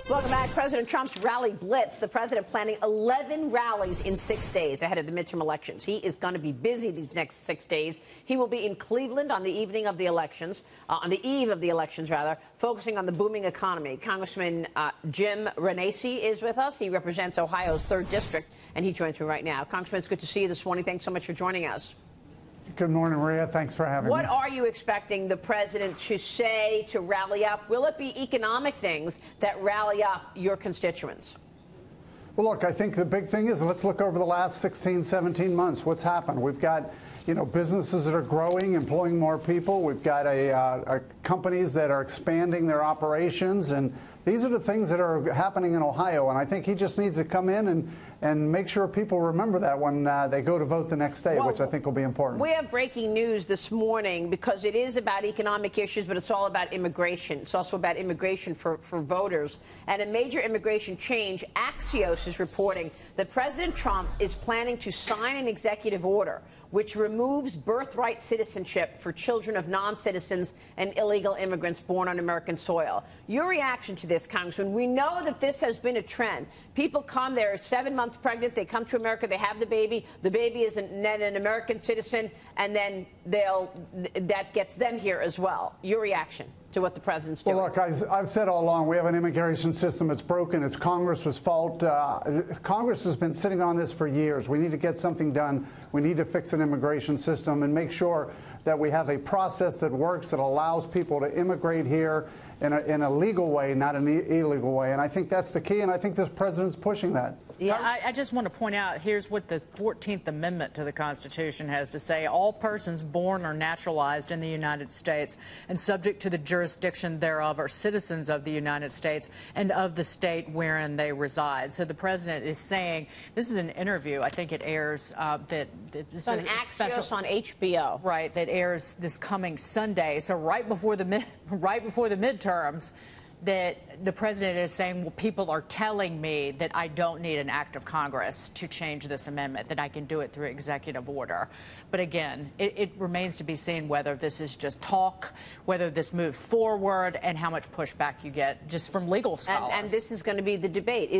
Welcome back. President Trump's rally blitz. The president planning 11 rallies in 6 days ahead of the midterm elections. He is going to be busy these next 6 days. He will be in Cleveland on the eve of the elections, focusing on the booming economy. Congressman Jim Renacci is with us. He represents Ohio's 3rd District, and he joins me right now. Congressman, it's good to see you this morning. Thanks so much for joining us. Good morning, Maria. Thanks for having me. What are you expecting the president to say to rally up? Will it be economic things that rally up your constituents? Well, look, I think the big thing is let's look over the last 16, 17 months. What's happened? We've got, businesses that are growing, employing more people. We've got companies that are expanding their operations. And these are the things that are happening in Ohio. And I think he just needs to come in and make sure people remember that when they go to vote the next day, which I think will be important. We have breaking news this morning because it is about economic issues, but it's all about immigration. It's also about immigration for voters. And a major immigration change, Axios is reporting that President Trump is planning to sign an executive order which removes birthright citizenship for children of non-citizens and illegal immigrants born on American soil. Your reaction to this, Congressman? We know that this has been a trend. People come, they're 7 months pregnant, they come to America, they have the baby is then an American citizen, and then that gets them here as well. Your reaction to what the president's doing? Well, look, I've said all along, we have an immigration system that's broken. It's Congress's fault. Congress has been sitting on this for years. We need to get something done. We need to fix an immigration system and make sure that we have a process that works, that allows people to immigrate here in a legal way, not an illegal way. And I think that's the key, and I think this president's pushing that. Yeah, I just want to point out, here's what the 14th Amendment to the Constitution has to say. All persons born or naturalized in the United States and subject to the jurisdiction thereof are citizens of the United States and of the state wherein they reside. So the president is saying, this is an interview, I think it airs, it's on Axios on HBO. Right, that airs this coming Sunday. So right before the midterms, that the president is saying, well, people are telling me that I don't need an act of Congress to change this amendment, that I can do it through executive order. But again, it remains to be seen whether this is just talk, whether this moves forward, and how much pushback you get just from legal scholars. And this is going to be the debate.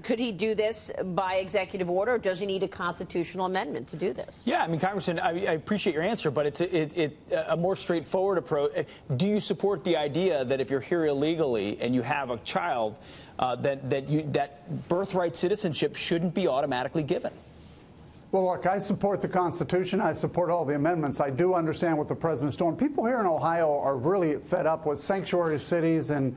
Could he do this by executive order, or does he need a constitutional amendment to do this? Yeah, I mean, Congressman, I appreciate your answer, but it's a more straightforward approach. Do you support the idea that if you're here illegally and you have a child, that birthright citizenship shouldn't be automatically given? Well, look, I support the Constitution. I support all the amendments. I do understand what the president's doing. People here in Ohio are really fed up with sanctuary cities and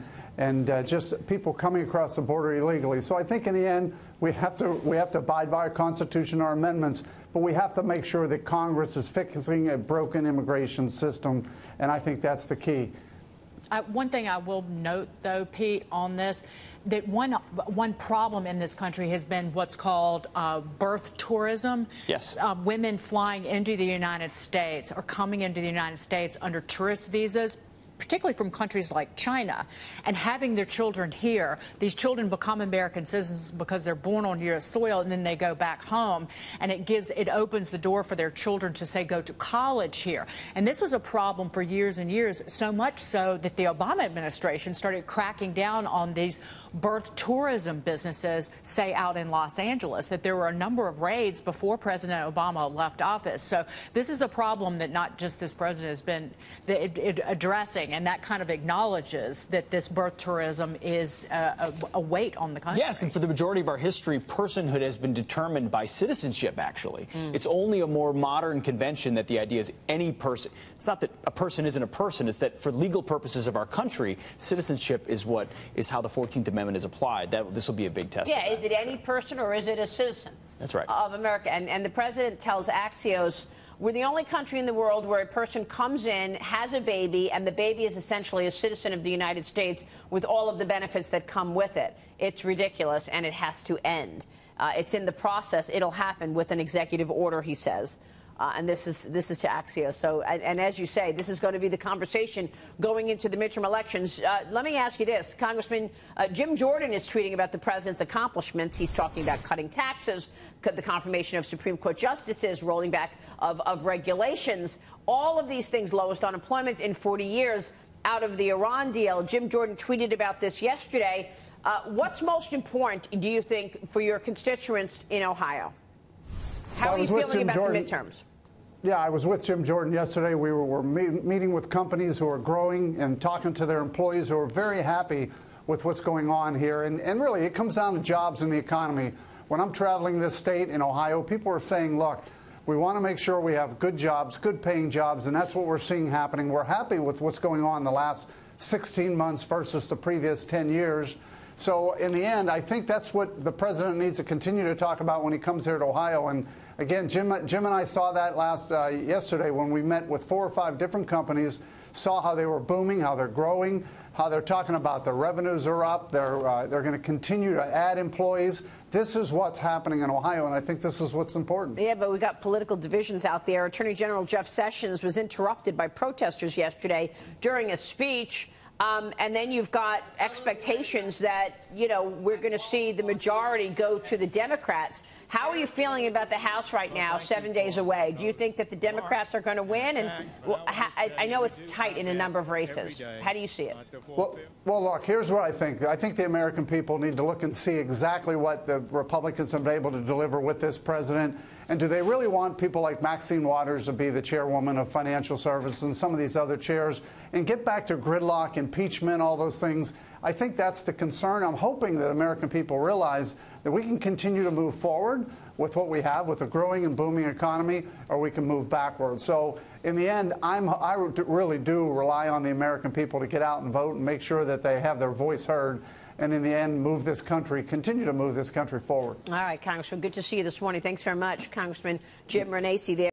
just people coming across the border illegally. So I think in the end, we have to abide by our Constitution, our amendments, but we have to make sure that Congress is fixing a broken immigration system, and I think that's the key. One thing I will note, though, Pete, on this, that one problem in this country has been what's called birth tourism. Yes. Women flying into the United States or coming into the United States under tourist visas, particularly from countries like China, and having their children here. These children become American citizens because they're born on U.S. soil, and then they go back home, and it opens the door for their children to, say, go to college here. And this was a problem for years and years, so much so that the Obama administration started cracking down on these birth tourism businesses, say, out in Los Angeles, that there were a number of raids before President Obama left office. So this is a problem that not just this president has been addressing, and that kind of acknowledges that this birth tourism is a weight on the country. Yes, and for the majority of our history, personhood has been determined by citizenship, actually. It's only a more modern convention that the idea is any person. It's not that a person isn't a person, it's that for legal purposes of our country, citizenship is how the 14th Amendment is applied. This will be a big test. Yeah, is it any person or is it a citizen? That's right. Of America. And the president tells Axios, we're the only country in the world where a person comes in, has a baby, and the baby is essentially a citizen of the United States with all of the benefits that come with it. It's ridiculous, and it has to end. It's in the process. It'll happen with an executive order, he says. And this is to Axios. So, and as you say, this is going to be the conversation going into the midterm elections. Let me ask you this. Congressman Jim Jordan is tweeting about the president's accomplishments. He's talking about cutting taxes, the confirmation of Supreme Court justices, rolling back of regulations, all of these things, lowest unemployment in 40 years. out of the Iran deal. Jim Jordan tweeted about this yesterday. What's most important, do you think, for your constituents in Ohio? How are you feeling about the midterms? Yeah, I was with Jim Jordan yesterday. We were meeting with companies who are growing and talking to their employees who are very happy with what's going on here. And really, it comes down to jobs and the economy. When I'm traveling this state in Ohio, people are saying, look, we want to make sure we have good jobs, good paying jobs, and that's what we're seeing happening. We're happy with what's going on in the last 16 months versus the previous 10 years. So in the end, I think that's what the president needs to continue to talk about when he comes here to Ohio. And again, Jim and I saw that yesterday when we met with 4 or 5 different companies, saw how they were booming, how they're growing, how they're talking about their revenues are up, they're going to continue to add employees. This is what's happening in Ohio, and I think this is what's important. Yeah, but we got political divisions out there. Attorney General Jeff Sessions was interrupted by protesters yesterday during a speech. And then you've got expectations that, we're going to see the majority go to the Democrats. How are you feeling about the House right now, 7 days away? Do you think that the Democrats are going to win? And I know it's tight in a number of races. How do you see it? Well, look, here's what I think. I think the American people need to look and see exactly what the Republicans have been able to deliver with this president. And do they really want people like Maxine Waters to be the chairwoman of Financial Services and some of these other chairs and get back to gridlock, impeachment, all those things? I think that's the concern. I'm hoping that American people realize that we can continue to move forward with what we have, with a growing and booming economy, or we can move backwards. So in the end, I really do rely on the American people to get out and vote and make sure that they have their voice heard. And in the end, move this country, continue to move this country forward. All right, Congressman, good to see you this morning. Thanks very much, Congressman Jim Renacci there.